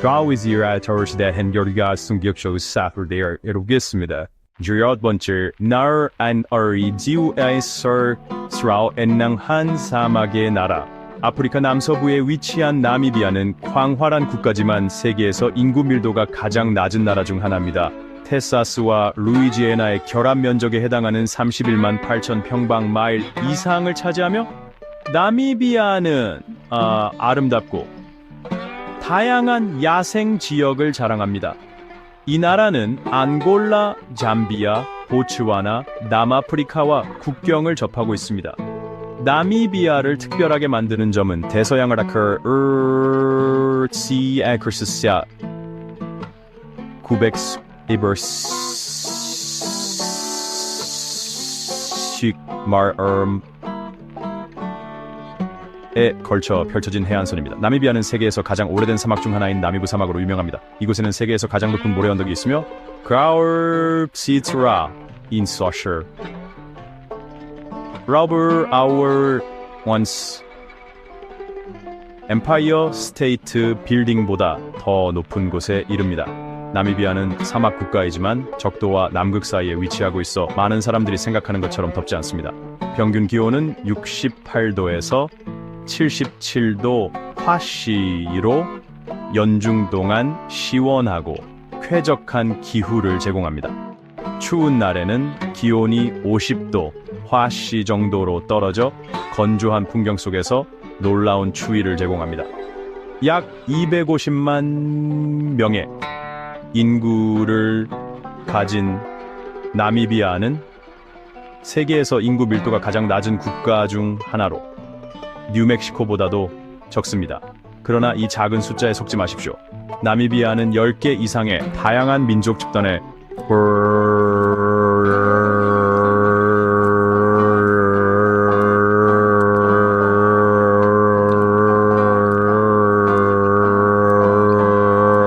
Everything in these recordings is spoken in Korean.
가위지라 저르시대 hen결이가 승격쇼 사프르데어 에로겠습니다. 주여 번째 날 안어리 지우에서 스라우 엔낭한 사막의 나라 아프리카 남서부에 위치한 나미비아는 광활한 국가지만 세계에서 인구 밀도가 가장 낮은 나라 중 하나입니다. 텍사스와 루이지애나의 결합 면적에 해당하는 31만 8천 평방마일 이상을 차지하며 나미비아는 아름답고 다양한 야생 지역을 자랑합니다. 이 나라는 앙골라, 잠비아, 보츠와나, 남아프리카와 국경을 접하고 있습니다. 나미비아를 특별하게 만드는 점은 대서양을 아크르시아크르스야 900에 걸쳐 펼쳐진 해안선입니다. 나미비아는 세계에서 가장 오래된 사막 중 하나인 나미부 사막으로 유명합니다. 이곳에는 세계에서 가장 높은 모래 언덕이 있으며 그라우르시트라 인서셔 Rubber Our Once 엠파이어 스테이트 빌딩보다 더 높은 곳에 이릅니다. 나미비아는 사막 국가이지만 적도와 남극 사이에 위치하고 있어 많은 사람들이 생각하는 것처럼 덥지 않습니다. 평균 기온은 68도에서 77도 화씨로 연중 동안 시원하고 쾌적한 기후를 제공합니다. 추운 날에는 기온이 50도 화씨 정도로 떨어져 건조한 풍경 속에서 놀라운 추위를 제공합니다. 약 250만 명의 인구를 가진 나미비아는 세계에서 인구 밀도가 가장 낮은 국가 중 하나로 뉴멕시코보다도 적습니다. 그러나 이 작은 숫자에 속지 마십시오. 나미비아는 10개 이상의 다양한 민족 집단의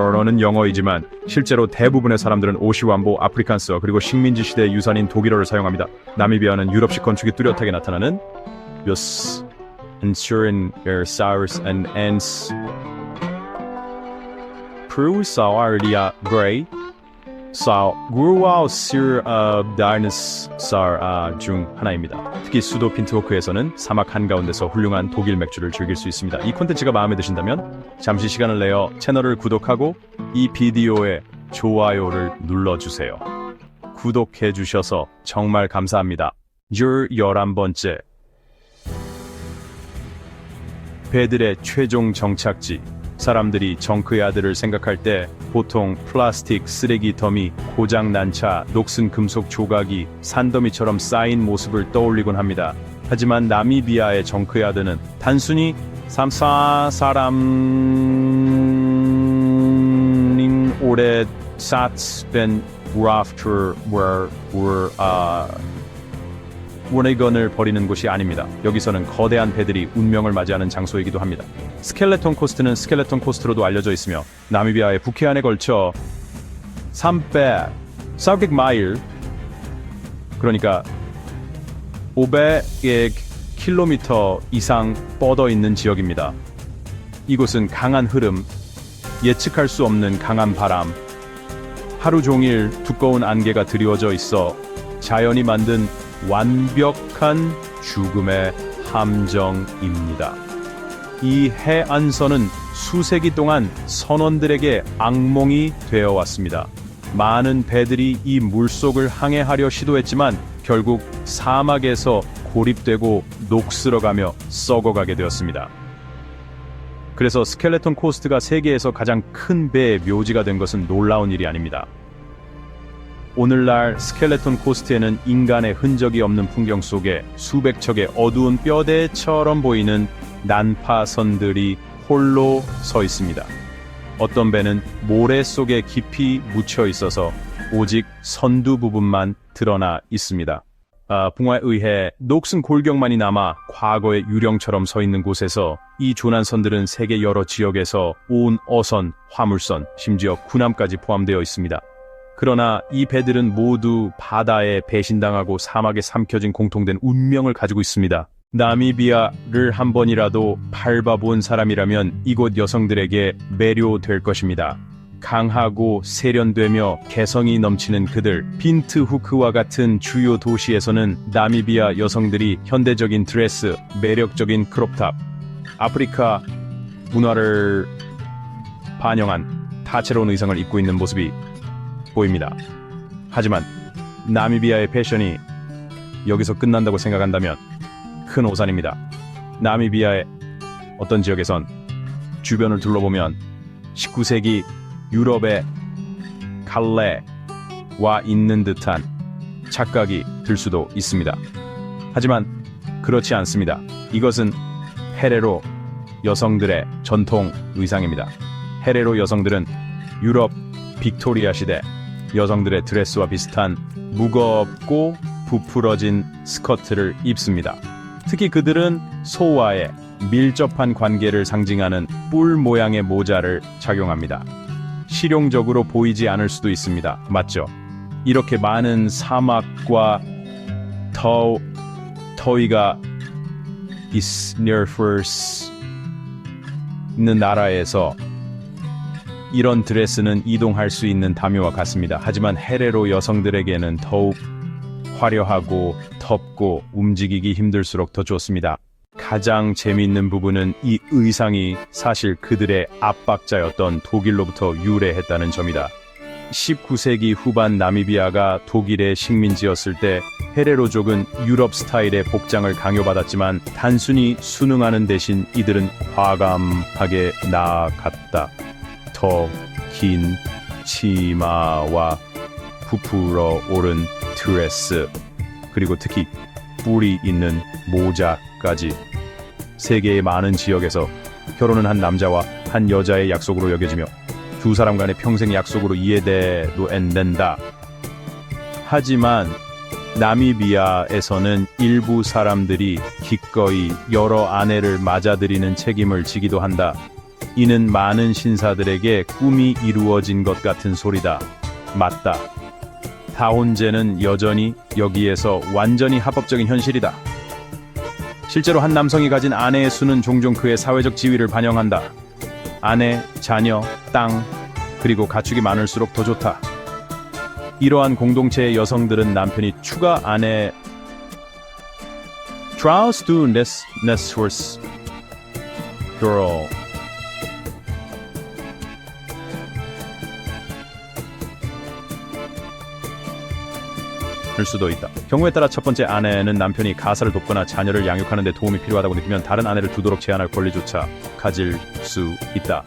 언어는 영어이지만 실제로 대부분의 사람들은 오시완보, 아프리칸스어 그리고 식민지 시대의 유산인 독일어를 사용합니다. 나미비아는 유럽식 건축이 뚜렷하게 나타나는 묘스 ensuring their sours and ends Prusaria Gray Sao Guruao Sir Dinosaur 중 하나입니다. 특히 수도 핀트호크에서는 사막 한가운데서 훌륭한 독일 맥주를 즐길 수 있습니다. 이 콘텐츠가 마음에 드신다면 잠시 시간을 내어 채널을 구독하고 이 비디오에 좋아요를 눌러주세요. 구독해 주셔서 정말 감사합니다. 11번째 배들의 최종 정착지 사람들이 정크야드를 생각할 때 보통 플라스틱 쓰레기 더미, 고장난 차, 녹슨 금속 조각이 산더미처럼 쌓인 모습을 떠올리곤 합니다. 하지만 나미비아의 정크야드는 단순히 사람인 오래 삭된 라프터 원해건을 버리는 곳이 아닙니다. 여기서는 거대한 배들이 운명을 맞이하는 장소이기도 합니다. 스켈레톤 코스트는 스켈레톤 코스트로도 알려져 있으며 나미비아의 북해안에 걸쳐 300마일 그러니까 500킬로미터 이상 뻗어 있는 지역입니다. 이곳은 강한 흐름, 예측할 수 없는 강한 바람, 하루 종일 두꺼운 안개가 드리워져 있어 자연이 만든 완벽한 죽음의 함정입니다. 이 해안선은 수세기 동안 선원들에게 악몽이 되어왔습니다. 많은 배들이 이 물속을 항해하려 시도했지만 결국 사막에서 고립되고 녹슬어가며 썩어가게 되었습니다. 그래서 스켈레톤 코스트가 세계에서 가장 큰 배의 묘지가 된 것은 놀라운 일이 아닙니다. 오늘날 스켈레톤 코스트에는 인간의 흔적이 없는 풍경 속에 수백 척의 어두운 뼈대처럼 보이는 난파선들이 홀로 서 있습니다. 어떤 배는 모래 속에 깊이 묻혀 있어서 오직 선두 부분만 드러나 있습니다. 붕화에 의해 녹슨 골격만이 남아 과거의 유령처럼 서 있는 곳에서 이 조난선들은 세계 여러 지역에서 온 어선, 화물선, 심지어 군함까지 포함되어 있습니다. 그러나 이 배들은 모두 바다에 배신당하고 사막에 삼켜진 공통된 운명을 가지고 있습니다. 나미비아를 한 번이라도 밟아본 사람이라면 이곳 여성들에게 매료될 것입니다. 강하고 세련되며 개성이 넘치는 그들, 빈트후크와 같은 주요 도시에서는 나미비아 여성들이 현대적인 드레스, 매력적인 크롭탑, 아프리카 문화를 반영한 다채로운 의상을 입고 있는 모습이 보입니다. 하지만 나미비아의 패션이 여기서 끝난다고 생각한다면 큰 오산입니다. 나미비아의 어떤 지역에선 주변을 둘러보면 19세기 유럽의 갈래와 있는 듯한 착각이 들 수도 있습니다. 하지만 그렇지 않습니다. 이것은 헤레로 여성들의 전통 의상입니다. 헤레로 여성들은 유럽 빅토리아 시대 여성들의 드레스와 비슷한 무겁고 부풀어진 스커트를 입습니다. 특히 그들은 소와의 밀접한 관계를 상징하는 뿔 모양의 모자를 착용합니다. 실용적으로 보이지 않을 수도 있습니다. 맞죠? 이렇게 많은 사막과 더위가 있는 나라에서 이런 드레스는 이동할 수 있는 담요와 같습니다. 하지만 헤레로 여성들에게는 더욱 화려하고 덥고 움직이기 힘들수록 더 좋습니다. 가장 재미있는 부분은 이 의상이 사실 그들의 압박자였던 독일로부터 유래했다는 점이다. 19세기 후반 나미비아가 독일의 식민지였을 때 헤레로족은 유럽 스타일의 복장을 강요받았지만 단순히 순응하는 대신 이들은 과감하게 나아갔다. 더 긴 치마와 부풀어 오른 드레스, 그리고 특히 뿔이 있는 모자까지 세계의 많은 지역에서 결혼은 한 남자와 한 여자의 약속으로 여겨지며 두 사람 간의 평생 약속으로 이해돼도 된다. 하지만 나미비아에서는 일부 사람들이 기꺼이 여러 아내를 맞아들이는 책임을 지기도 한다. 이는 많은 신사들에게 꿈이 이루어진 것 같은 소리다. 맞다. 다혼제는 여전히 여기에서 완전히 합법적인 현실이다. 실제로 한 남성이 가진 아내의 수는 종종 그의 사회적 지위를 반영한다. 아내, 자녀, 땅, 그리고 가축이 많을수록 더 좋다. 이러한 공동체의 여성들은 남편이 추가 아내 Traus du Nesurs Girl 일 수도 있다. 경우에 따라 첫 번째 아내는 남편이 가사를 돕거나 자녀를 양육하는 데 도움이 필요하다고 느끼면 다른 아내를 두도록 제한할 권리조차 가질 수 있다.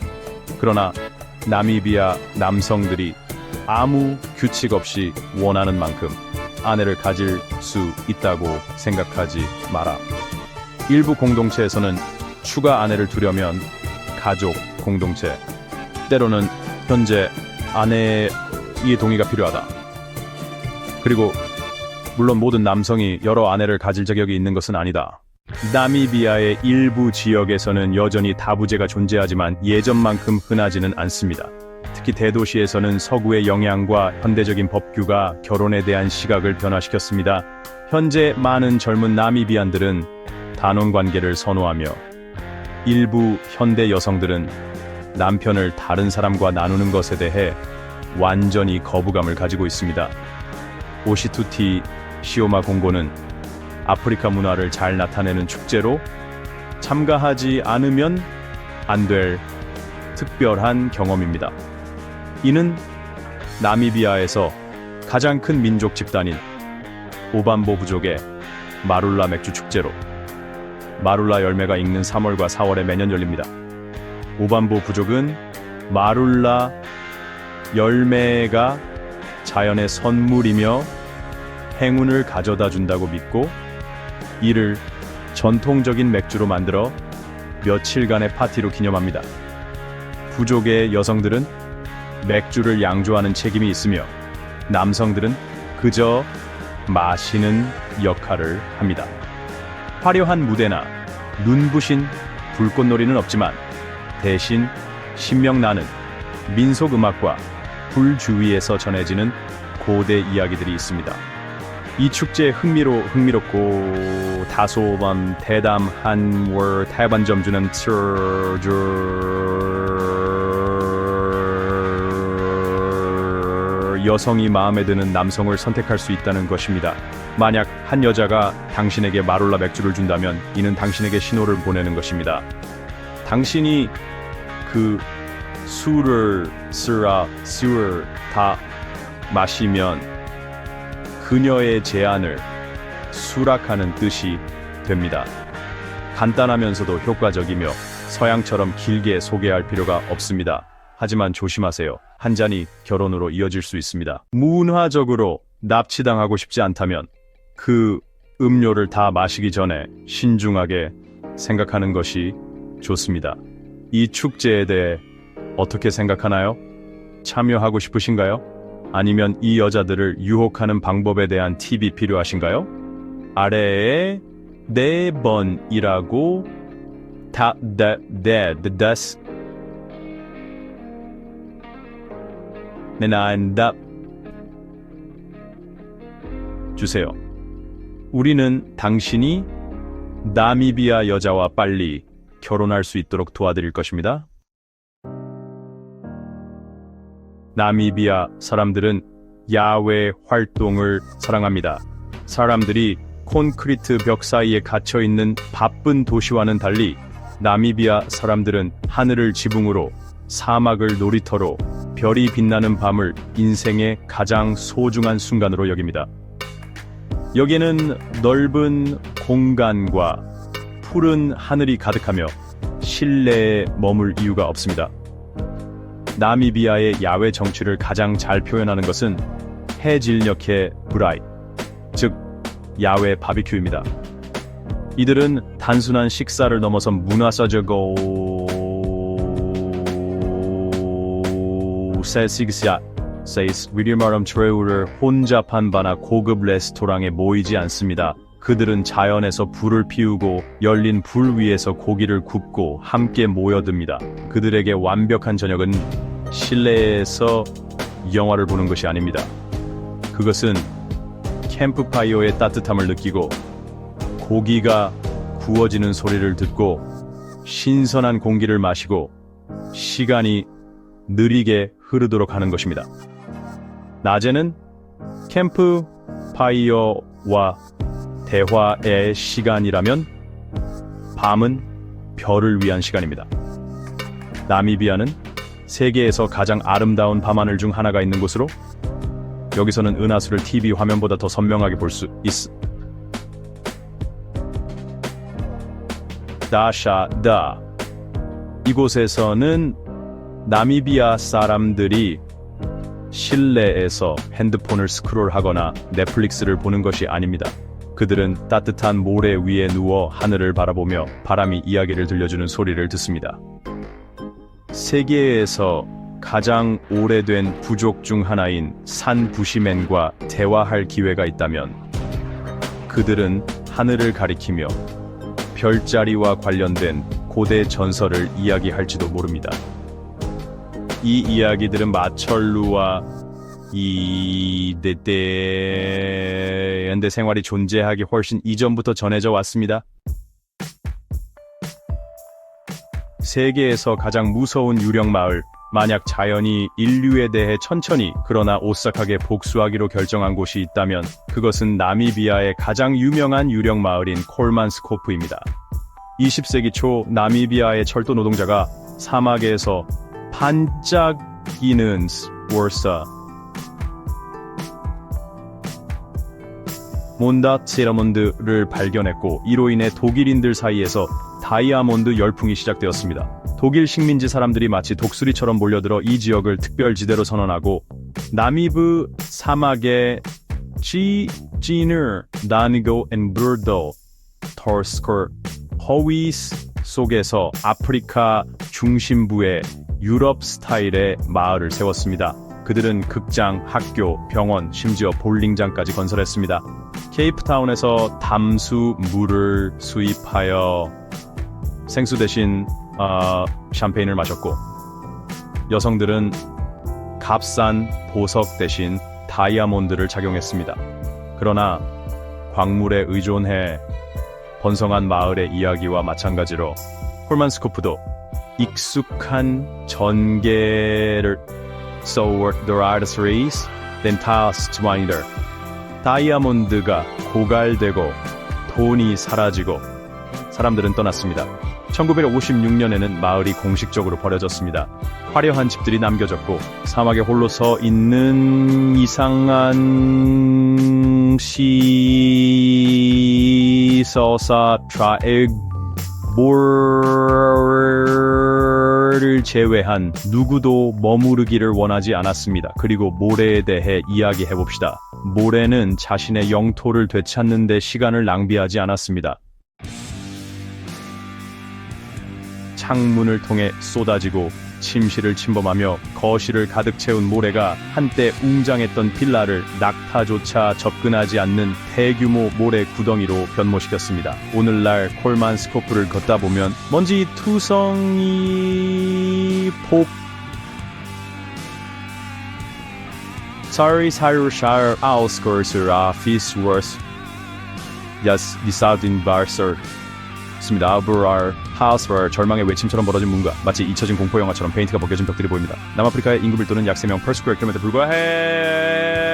그러나 나미비아 남성들이 아무 규칙 없이 원하는 만큼 아내를 가질 수 있다고 생각하지 마라. 일부 공동체에서는 추가 아내를 두려면 가족 공동체, 때로는 현재 아내의 동의가 필요하다. 그리고 물론 모든 남성이 여러 아내를 가질 자격이 있는 것은 아니다. 나미비아의 일부 지역에서는 여전히 다부제가 존재하지만 예전만큼 흔하지는 않습니다. 특히 대도시에서는 서구의 영향과 현대적인 법규가 결혼에 대한 시각을 변화시켰습니다. 현재 많은 젊은 나미비안들은 단혼관계를 선호하며 일부 현대 여성들은 남편을 다른 사람과 나누는 것에 대해 완전히 거부감을 가지고 있습니다. 오시투티 시오마 공고는 아프리카 문화를 잘 나타내는 축제로 참가하지 않으면 안 될 특별한 경험입니다. 이는 나미비아에서 가장 큰 민족 집단인 오반보 부족의 마룰라 맥주 축제로 마룰라 열매가 익는 3월과 4월에 매년 열립니다. 오반보 부족은 마룰라 열매가 자연의 선물이며 행운을 가져다 준다고 믿고 이를 전통적인 맥주로 만들어 며칠간의 파티로 기념합니다. 부족의 여성들은 맥주를 양조하는 책임이 있으며 남성들은 그저 마시는 역할을 합니다. 화려한 무대나 눈부신 불꽃놀이는 없지만 대신 신명나는 민속 음악과 불 주위에서 전해지는 고대 이야기들이 있습니다. 이 축제의 흥미롭고 다소 대담한 대반점 주는 여성이 마음에 드는 남성을 선택할 수 있다는 것입니다. 만약 한 여자가 당신에게 마롤라 맥주를 준다면 이는 당신에게 신호를 보내는 것입니다. 당신이 그 술을 다 마시면 그녀의 제안을 수락하는 뜻이 됩니다. 간단하면서도 효과적이며 서양처럼 길게 소개할 필요가 없습니다. 하지만 조심하세요. 한 잔이 결혼으로 이어질 수 있습니다. 문화적으로 납치당하고 싶지 않다면 그 음료를 다 마시기 전에 신중하게 생각하는 것이 좋습니다. 이 축제에 대해 어떻게 생각하나요? 참여하고 싶으신가요? 아니면 이 여자들을 유혹하는 방법에 대한 팁이 필요하신가요? 아래에 4번이라고 주세요. 우리는 당신이 나미비아 여자와 빨리 결혼할 수 있도록 도와드릴 것입니다. 나미비아 사람들은 야외 활동을 사랑합니다. 사람들이 콘크리트 벽 사이에 갇혀 있는 바쁜 도시와는 달리 나미비아 사람들은 하늘을 지붕으로, 사막을 놀이터로, 별이 빛나는 밤을 인생의 가장 소중한 순간으로 여깁니다. 여기는 넓은 공간과 푸른 하늘이 가득하며 실내에 머물 이유가 없습니다. 나미비아의 야외 정취를 가장 잘 표현하는 것은 해질녘의 브라이, 즉 야외 바비큐입니다. 이들은 단순한 식사를 넘어선 문화사적고 위리마름 트레우를 혼잡한 바나 고급 레스토랑에 모이지 않습니다. 그들은 자연에서 불을 피우고 열린 불 위에서 고기를 굽고 함께 모여듭니다. 그들에게 완벽한 저녁은 실내에서 영화를 보는 것이 아닙니다. 그것은 캠프파이어의 따뜻함을 느끼고 고기가 구워지는 소리를 듣고 신선한 공기를 마시고 시간이 느리게 흐르도록 하는 것입니다. 낮에는 캠프파이어와 대화의 시간이라면 밤은 별을 위한 시간입니다. 나미비아는 세계에서 가장 아름다운 밤하늘 중 하나가 있는 곳으로 여기서는 은하수를 TV 화면보다 더 선명하게 볼 수 있어. 다샤다. 이곳에서는 나미비아 사람들이 실내에서 핸드폰을 스크롤하거나 넷플릭스를 보는 것이 아닙니다. 그들은 따뜻한 모래 위에 누워 하늘을 바라보며 바람이 이야기를 들려주는 소리를 듣습니다. 세계에서 가장 오래된 부족 중 하나인 산 부시맨과 대화할 기회가 있다면 그들은 하늘을 가리키며 별자리와 관련된 고대 전설을 이야기할지도 모릅니다. 이 이야기들은 마철루와 현대 생활이 존재하기 훨씬 이전부터 전해져 왔습니다. 세계에서 가장 무서운 유령 마을, 만약 자연이 인류에 대해 천천히 그러나 오싹하게 복수하기로 결정한 곳이 있다면 그것은 나미비아의 가장 유명한 유령 마을인 콜만스코프입니다. 20세기 초 나미비아의 철도 노동자가 사막에서 반짝이는 월사 몬다체라몬드를 발견했고 이로 인해 독일인들 사이에서 다이아몬드 열풍이 시작되었습니다. 독일 식민지 사람들이 마치 독수리처럼 몰려들어 이 지역을 특별지대로 선언하고 나미브 사막의 지진을 나누고 엔브르도 터스커 허위 속에서 아프리카 중심부의 유럽 스타일의 마을을 세웠습니다. 그들은 극장, 학교, 병원, 심지어 볼링장까지 건설했습니다. 케이프타운에서 담수 물을 수입하여 생수 대신 샴페인을 마셨고 여성들은 값싼 보석 대신 다이아몬드를 착용했습니다. 그러나 광물에 의존해 번성한 마을의 이야기와 마찬가지로 홀만스코프도 익숙한 전개를 So the arteries then tossed wider. 다이아몬드가 고갈되고 돈이 사라지고 사람들은 떠났습니다. 1956년에는 마을이 공식적으로 버려졌습니다. 화려한 집들이 남겨졌고 사막에 홀로 서 있는 이상한 시서사 트라이볼을 제외한 누구도 머무르기를 원하지 않았습니다. 그리고 모래에 대해 이야기해봅시다. 모래는 자신의 영토를 되찾는 데 시간을 낭비하지 않았습니다. 창문을 통해 쏟아지고 침실을 침범하며 거실을 가득 채운 모래가 한때 웅장했던 빌라를 낙타조차 접근하지 않는 대규모 모래 구덩이로 변모시켰습니다. 오늘날 콜만스코프를 걷다 보면 먼지 투성이 Sorry, Shire outskirts office was yes, decided Barcer. 있습니다. Our House와 절망의 외침처럼 벌어진 문과 마치 잊혀진 공포 영화처럼 페인트가 벗겨진 벽들이 보입니다. 남아프리카의 인구 밀도는 약 3명 per square kilometer 불과해.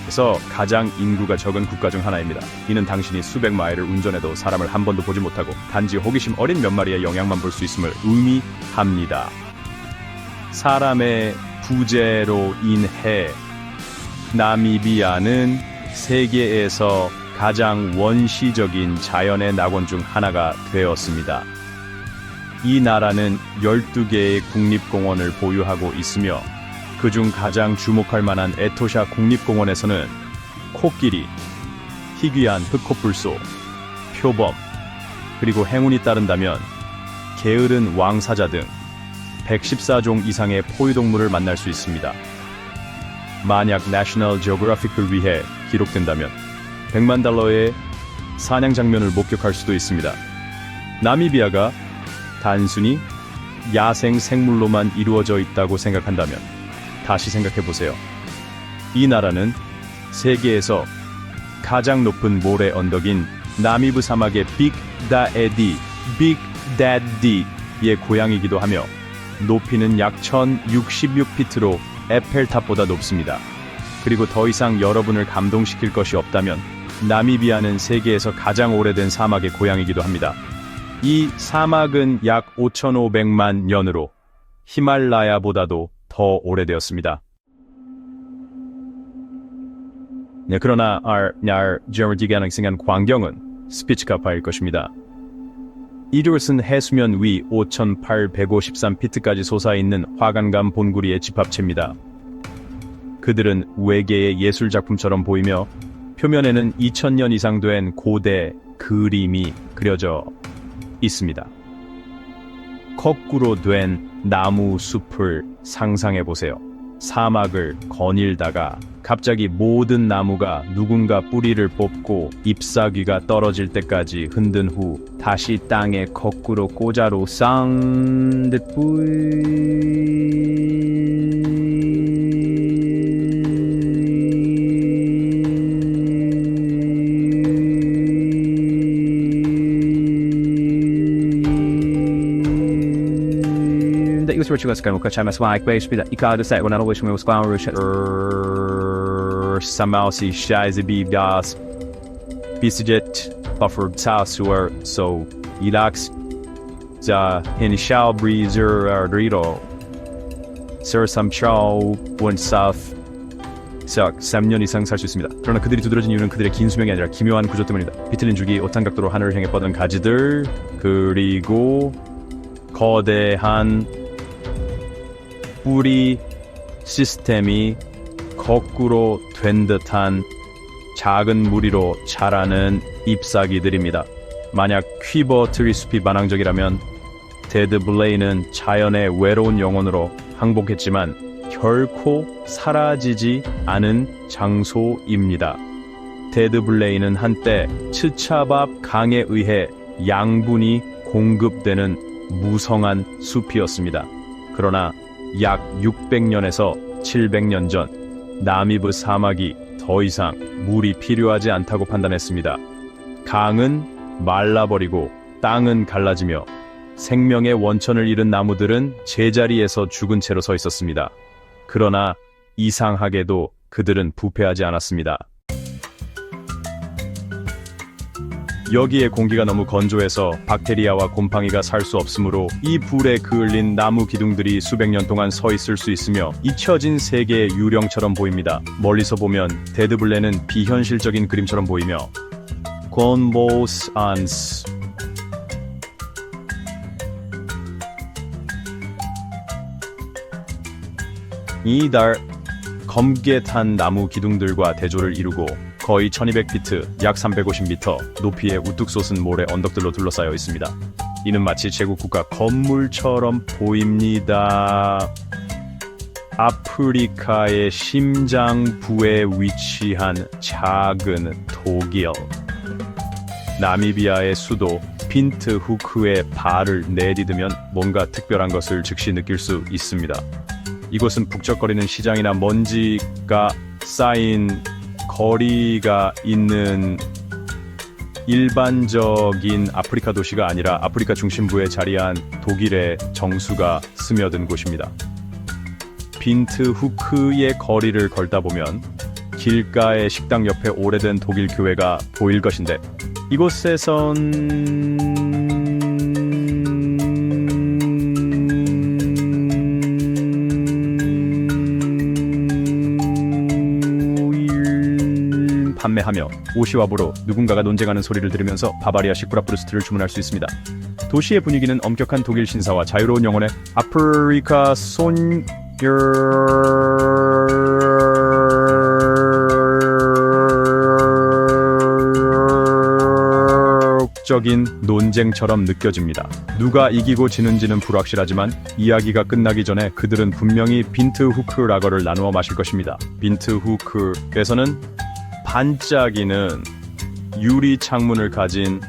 그래서 가장 인구가 적은 국가 중 하나입니다. 이는 당신이 수백 마일을 운전해도 사람을 한 번도 보지 못하고 단지 호기심 어린 몇 마리의 영향만 볼 수 있음을 의미합니다. 사람의 부재로 인해 나미비아는 세계에서 가장 원시적인 자연의 낙원 중 하나가 되었습니다. 이 나라는 12개의 국립공원을 보유하고 있으며 그중 가장 주목할 만한 에토샤 국립공원에서는 코끼리, 희귀한 흑코뿔소, 표범, 그리고 행운이 따른다면 게으른 왕사자 등 114종 이상의 포유동물을 만날 수 있습니다. 만약 내셔널 지오그래픽을 위해 기록된다면 100만 달러의 사냥 장면을 목격할 수도 있습니다. 나미비아가 단순히 야생 생물로만 이루어져 있다고 생각한다면 다시 생각해보세요. 이 나라는 세계에서 가장 높은 모래 언덕인 나미브 사막의 빅다디의 고향이기도 하며 높이는 약 1066피트로 에펠탑보다 높습니다. 그리고 더 이상 여러분을 감동시킬 것이 없다면 나미비아는 세계에서 가장 오래된 사막의 고향이기도 합니다. 이 사막은 약 5,500만 년으로 히말라야보다도 더 오래되었습니다. 네, 그러나 저물지게 생긴 광경은 스피츠카파일 것입니다. 이곳은 해수면 위 5,853피트까지 솟아있는 화강암 본구리의 집합체입니다. 그들은 외계의 예술작품처럼 보이며 표면에는 2000년 이상 된 고대 그림이 그려져 있습니다. 거꾸로 된 나무 숲을 상상해보세요. 사막을 거닐다가 갑자기 모든 나무가 누군가 뿌리를 뽑고 잎사귀가 떨어질 때까지 흔든 후 다시 땅에 거꾸로 꽂아로 쌍듯 이것을 추가스까지 목차마스 와이크베이스입니다. 이카드 세고 나로 보시면 스과우르 사마우시 샤이즈비가스 비스젯 버퍼 사수어 소 이락스 자 인샤우 브리저 리로 서삼샤우 원사프 석 3년 이상 살 수 있습니다. 그러나 그들이 두드러진 이유는 그들의 긴 수명이 아니라 기묘한 구조 때문입니다. 비틀린 줄기 오탄 각도로 하늘을 향해 뻗은 가지들 그리고 거대한 뿌리 시스템이 거꾸로 된 듯한 작은 무리로 자라는 잎사귀들입니다. 만약 퀴버 트리숲이 반항적이라면 데드 블레이는 자연의 외로운 영혼으로 항복했지만 결코 사라지지 않은 장소입니다. 데드 블레이는 한때 츠차밥 강에 의해 양분이 공급되는 무성한 숲이었습니다. 그러나 약 600년에서 700년 전 나미브 사막이 더 이상 물이 필요하지 않다고 판단했습니다. 강은 말라버리고 땅은 갈라지며 생명의 원천을 잃은 나무들은 제자리에서 죽은 채로 서 있었습니다. 그러나 이상하게도 그들은 부패하지 않았습니다. 여기에 공기가 너무 건조해서 박테리아와 곰팡이가 살 수 없으므로 이 불에 그을린 나무 기둥들이 수백 년 동안 서 있을 수 있으며 잊혀진 세계의 유령처럼 보입니다. 멀리서 보면 데드블레는 비현실적인 그림처럼 보이며 곤보스 안스 이 달 검게 탄 나무 기둥들과 대조를 이루고 거의 1200피트, 약 350m 높이의 우뚝 솟은 모래 언덕들로 둘러싸여 있습니다. 이는 마치 제국 국가 건물처럼 보입니다. 아프리카의 심장부에 위치한 작은 독일. 나미비아의 수도 빈트후크에 발을 내디디면 뭔가 특별한 것을 즉시 느낄 수 있습니다. 이곳은 북적거리는 시장이나 먼지가 쌓인 거리가 있는 일반적인 아프리카 도시가 아니라 아프리카 중심부에 자리한 독일의 정수가 스며든 곳입니다. 빈트후크의 거리를 걷다 보면 길가의 식당 옆에 오래된 독일 교회가 보일 것인데 이곳에선 판매하며 오시와보로 누군가가 논쟁하는 소리를 들으면서 바바리아 시쿠라프루스트를 주문할 수 있습니다. 도시의 분위기는 엄격한 독일 신사와 자유로운 영혼의 아프리카 적인 논쟁처럼 느껴집니다. 누가 이기고 지는지는 불확실하지만 이야기가 끝나기 전에 그들은 분명히 빈트후크 라거를 나누어 마실 것입니다. 빈트후크에서는 반짝이는 유리 창문을 가진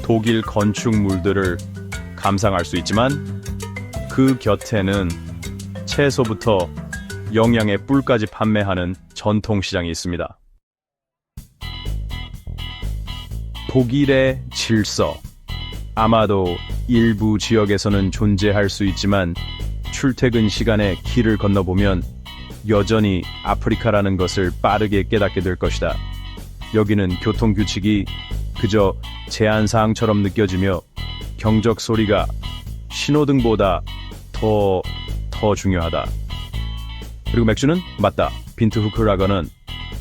독일 건축물들을 감상할 수 있지만 그 곁에는 채소부터 영양의 뿔까지 판매하는 전통시장이 있습니다. 독일의 질서. 아마도 일부 지역에서는 존재할 수 있지만 출퇴근 시간에 길을 건너보면 여전히 아프리카라는 것을 빠르게 깨닫게 될 것이다. 여기는 교통규칙이 그저 제한사항처럼 느껴지며 경적 소리가 신호등보다 더 중요하다. 그리고 맥주는 맞다. 빈트후크 라거는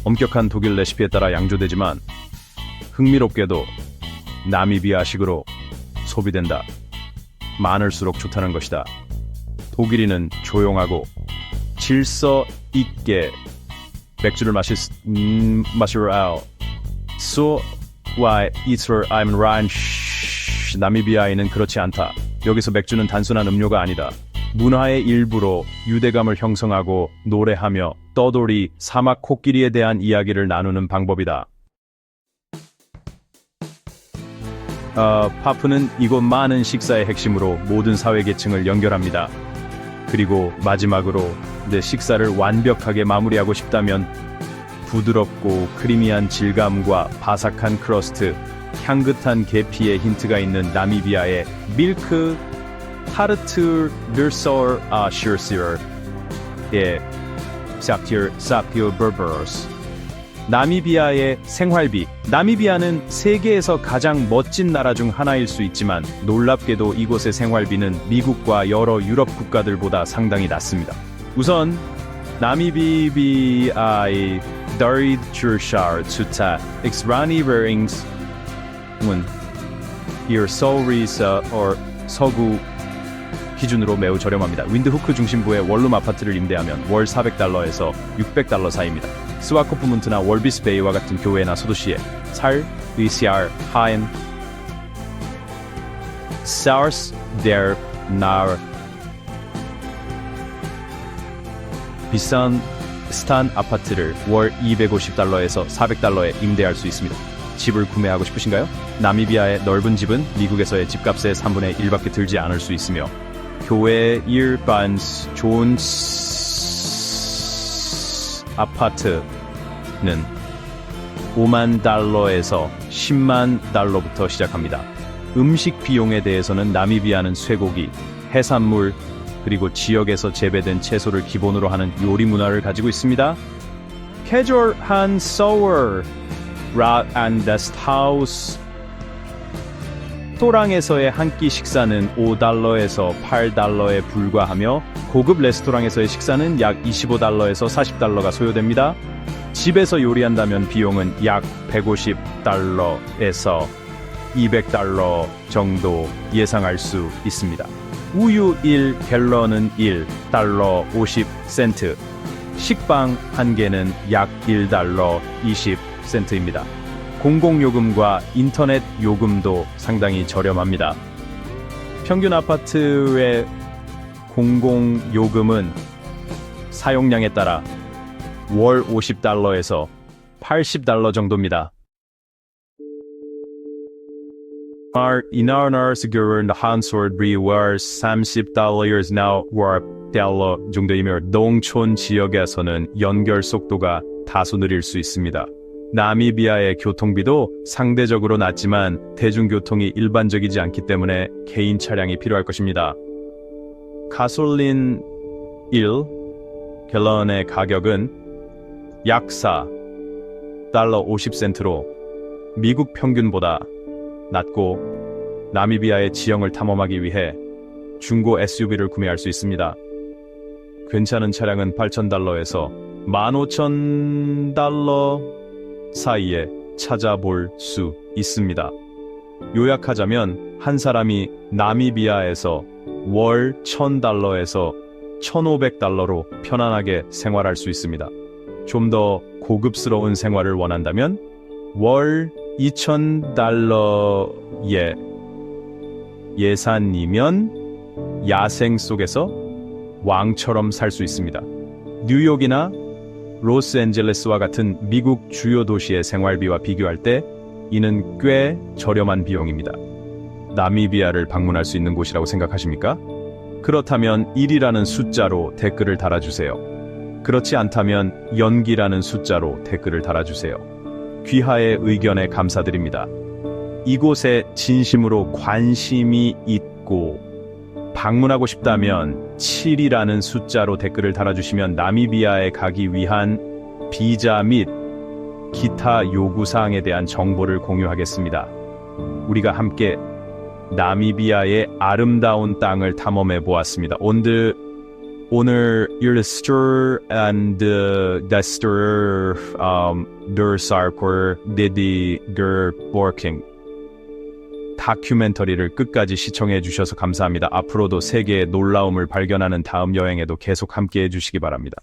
엄격한 독일 레시피에 따라 양조되지만 흥미롭게도 나미비아식으로 소비된다. 많을수록 좋다는 것이다. 독일인은 조용하고 질서 있게 맥주를 마시러 소와 이틀 아임 라인. 나미비아에는 그렇지 않다. 여기서 맥주는 단순한 음료가 아니다. 문화의 일부로 유대감을 형성하고 노래하며 떠돌이 사막 코끼리에 대한 이야기를 나누는 방법이다. 파프는 이곳 많은 식사의 핵심으로 모든 사회계층을 연결합니다. 그리고 마지막으로 내 식사를 완벽하게 마무리하고 싶다면 부드럽고 크리미한 질감과 바삭한 크러스트, 향긋한 계피의 힌트가 있는 나미비아의 밀크 타르트 르솔 슈르시르의 사피오 버버스. 나미비아의 생활비. 나미비아는 세계에서 가장 멋진 나라 중 하나일 수 있지만 놀랍게도 이곳의 생활비는 미국과 여러 유럽 국가들보다 상당히 낮습니다. 우선 나미비아의 더리추샤르 투타 엑스라니 베링스 은 here 서울에서 서구 기준으로 매우 저렴합니다. 윈드후크 중심부의 원룸 아파트를 임대하면 월 $400에서 $600 사이입니다. 스와코프문트나 월비스베이와 같은 교외나 소도시에 살 VCR 하엔 사우스 데르 나르 비싼 스탄 아파트를 월 $250에서 $400에 임대할 수 있습니다. 집을 구매하고 싶으신가요? 나미비아의 넓은 집은 미국에서의 집값의 3분의 1밖에 들지 않을 수 있으며 교외 일반 좋은 아파트는 $50,000에서 $100,000부터 시작합니다. 음식 비용에 대해서는 나미비아는 쇠고기, 해산물, 그리고 지역에서 재배된 채소를 기본으로 하는 요리 문화를 가지고 있습니다. 캐주얼한 서울, 락 앤 게스트하우스, 레스토랑에서의 한 끼 식사는 $5에서 $8에 불과하며 고급 레스토랑에서의 식사는 약 $25에서 $40가 소요됩니다. 집에서 요리한다면 비용은 약 $150에서 $200 정도 예상할 수 있습니다. 우유 1갤런은 $1.50, 식빵 한 개는 약 $1.20입니다. 공공요금과 인터넷 요금도 상당히 저렴합니다. 평균 아파트의 공공요금은 사용량에 따라 월 $50에서 $80 정도입니다. 인하나 sigur은 한 소리 월 $30나 월 $1 정도이며 농촌 지역에서는 연결 속도가 다소 느릴 수 있습니다. 나미비아의 교통비도 상대적으로 낮지만 대중교통이 일반적이지 않기 때문에 개인 차량이 필요할 것입니다. 가솔린 1갤런의 가격은 약 $4.50로 미국 평균보다 낮고 나미비아의 지형을 탐험하기 위해 중고 SUV를 구매할 수 있습니다. 괜찮은 차량은 $8,000에서 $15,000 사이에 찾아볼 수 있습니다. 요약하자면 한 사람이 나미비아에서 월 $1,000에서 $1,500로 편안하게 생활할 수 있습니다. 좀 더 고급스러운 생활을 원한다면 월 $2,000의 예산이면 야생 속에서 왕처럼 살 수 있습니다. 뉴욕이나 로스앤젤레스와 같은 미국 주요 도시의 생활비와 비교할 때 이는 꽤 저렴한 비용입니다. 나미비아를 방문할 수 있는 곳이라고 생각하십니까? 그렇다면 1이라는 숫자로 댓글을 달아주세요. 그렇지 않다면 연기라는 숫자로 댓글을 달아주세요. 귀하의 의견에 감사드립니다. 이곳에 진심으로 관심이 있고 방문하고 싶다면 7이라는 숫자로 댓글을 달아주시면 나미비아에 가기 위한 비자 및 기타 요구사항에 대한 정보를 공유하겠습니다. 우리가 함께 나미비아의 아름다운 땅을 탐험해 보았습니다. 오늘 일스터 and 데스터 더사르코르 데디거 워킹 다큐멘터리를 끝까지 시청해 주셔서 감사합니다. 앞으로도 세계의 놀라움을 발견하는 다음 여행에도 계속 함께 해주시기 바랍니다.